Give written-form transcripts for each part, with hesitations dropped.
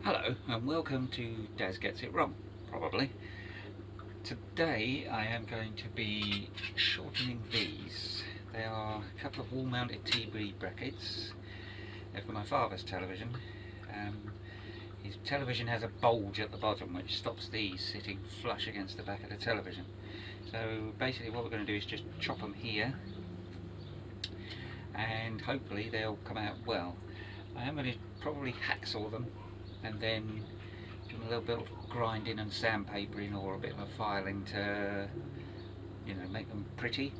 Hello and welcome to Daz Gets It Wrong, probably. Today I am going to be shortening these. They are a couple of wall-mounted TV brackets. They're for my father's television. His television has a bulge at the bottom which stops these sitting flush against the back of the television. So basically what we're going to do is just chop them here and hopefully they'll come out well. I am going to probably hacksaw them and then give them a little bit of grinding and sandpapering or a bit of a filing to, make them pretty.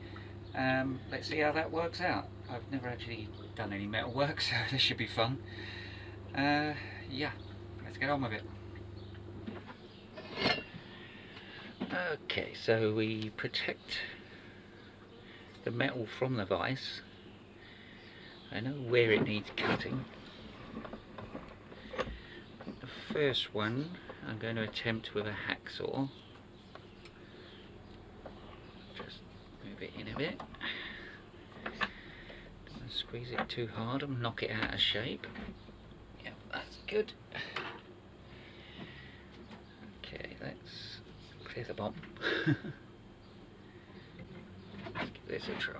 Let's see how that works out. I've never actually done any metal work, so this should be fun. Yeah, let's get on with it. Okay, so we protect the metal from the vise. I know where it needs cutting. The first one I'm going to attempt with a hacksaw. Just move it in a bit. Don't squeeze it too hard and knock it out of shape. Yep, that's good. Okay, let's clear the bomb. Let's give this a try.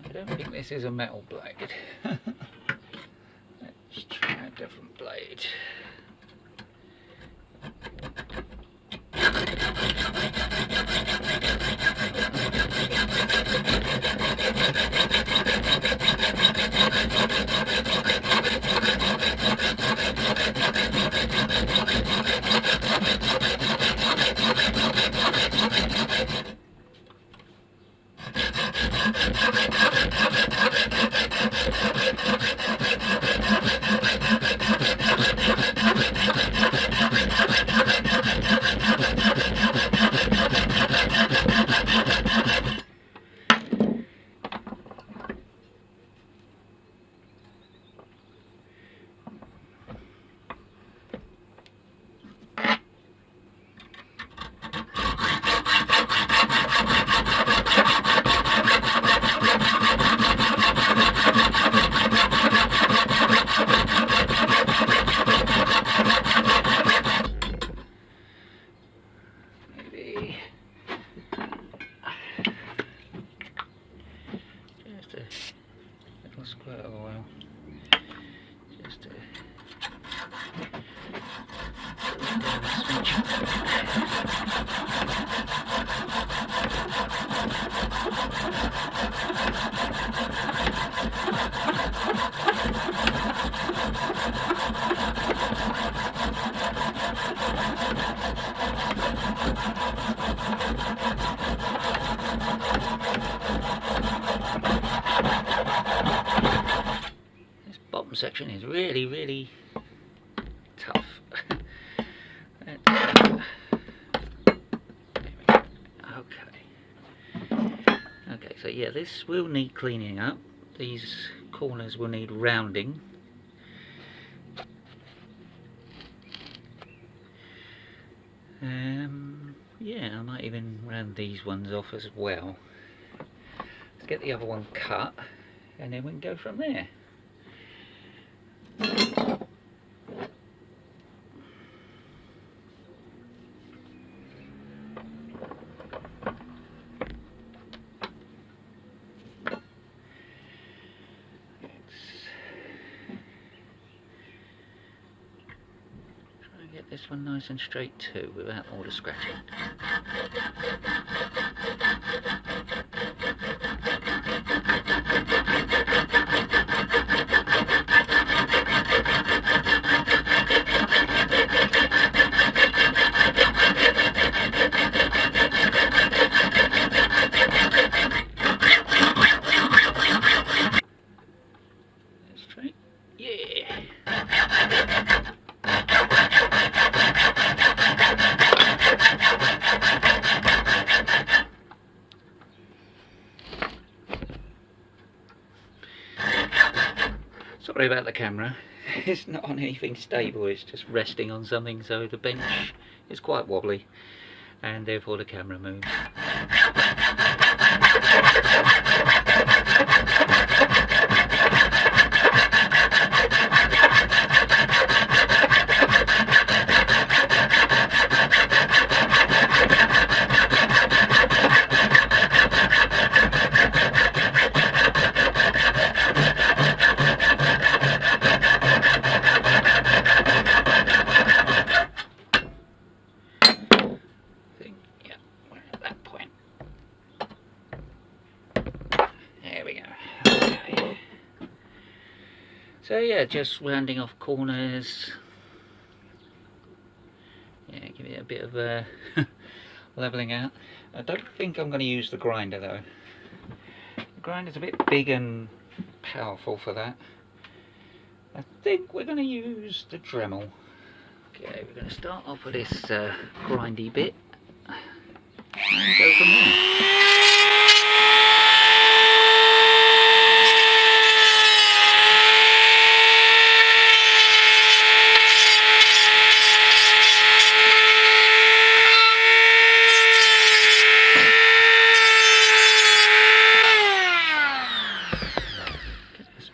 I don't think this is a metal blade. Let's try a different blade. Squirt of oil just to bottom section is really tough. Okay, so yeah, this will need cleaning up. These corners will need rounding. Yeah, I might even round these ones off as well. Let's get the other one cut and then we can go from there. Get this one nice and straight too, without all the scratching. Straight? Yeah! Sorry about the camera. it's not on anything stable, it's just resting on something, so the bench is quite wobbly and therefore the camera moves. So yeah, just rounding off corners. Yeah, give it a bit of levelling out. I don't think I'm going to use the grinder though. The grinder's a bit big and powerful for that. I think we're going to use the Dremel. Okay, we're going to start off with this grindy bit and go from there.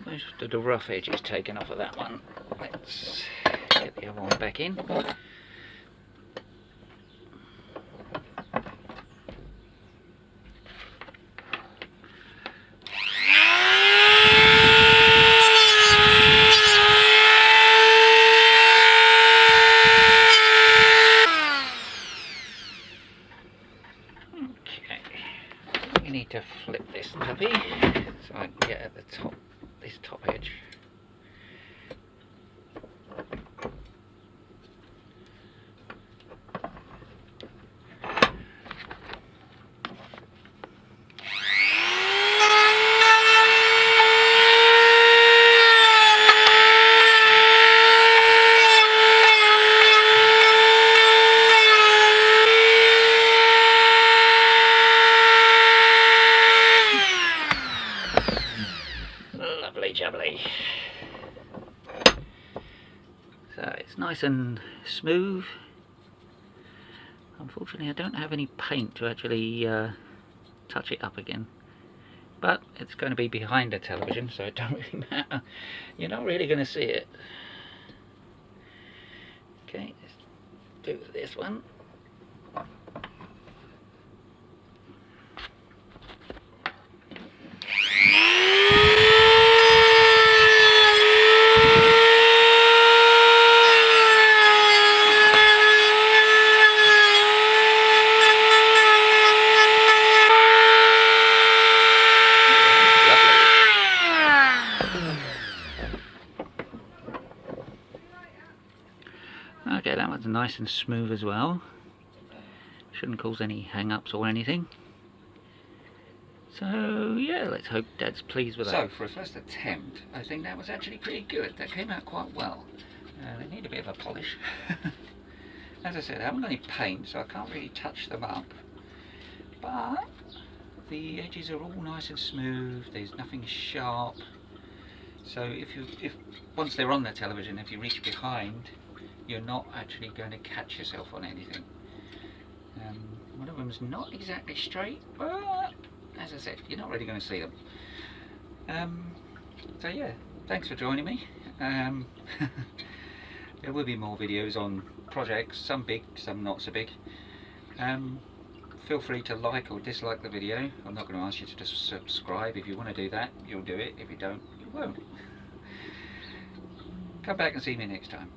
Most of the rough edge is taken off of that one. Let's get the other one back in. Okay, we need to flip this puppy so I can get at the top, this top edge. Jubbly. So it's nice and smooth. Unfortunately I don't have any paint to actually touch it up again, but it's going to be behind the television, so it don't really matter. You're not really going to see it. Okay, let's do this one. Okay, that one's nice and smooth as well. Shouldn't cause any hang-ups or anything. So yeah, let's hope Dad's pleased with that. So for a first attempt, I think that was actually pretty good. That came out quite well. They need a bit of a polish. As I said, I haven't got any paint, so I can't really touch them up. But the edges are all nice and smooth. There's nothing sharp. So if once they're on the television, if you reach behind, you're not actually going to catch yourself on anything. One of them's not exactly straight, but as I said, you're not really going to see them. So yeah, thanks for joining me. There will be more videos on projects, some big, some not so big. Feel free to like or dislike the video. I'm not going to ask you to just subscribe. If you want to do that, you'll do it. If you don't, you won't. Come back and see me next time.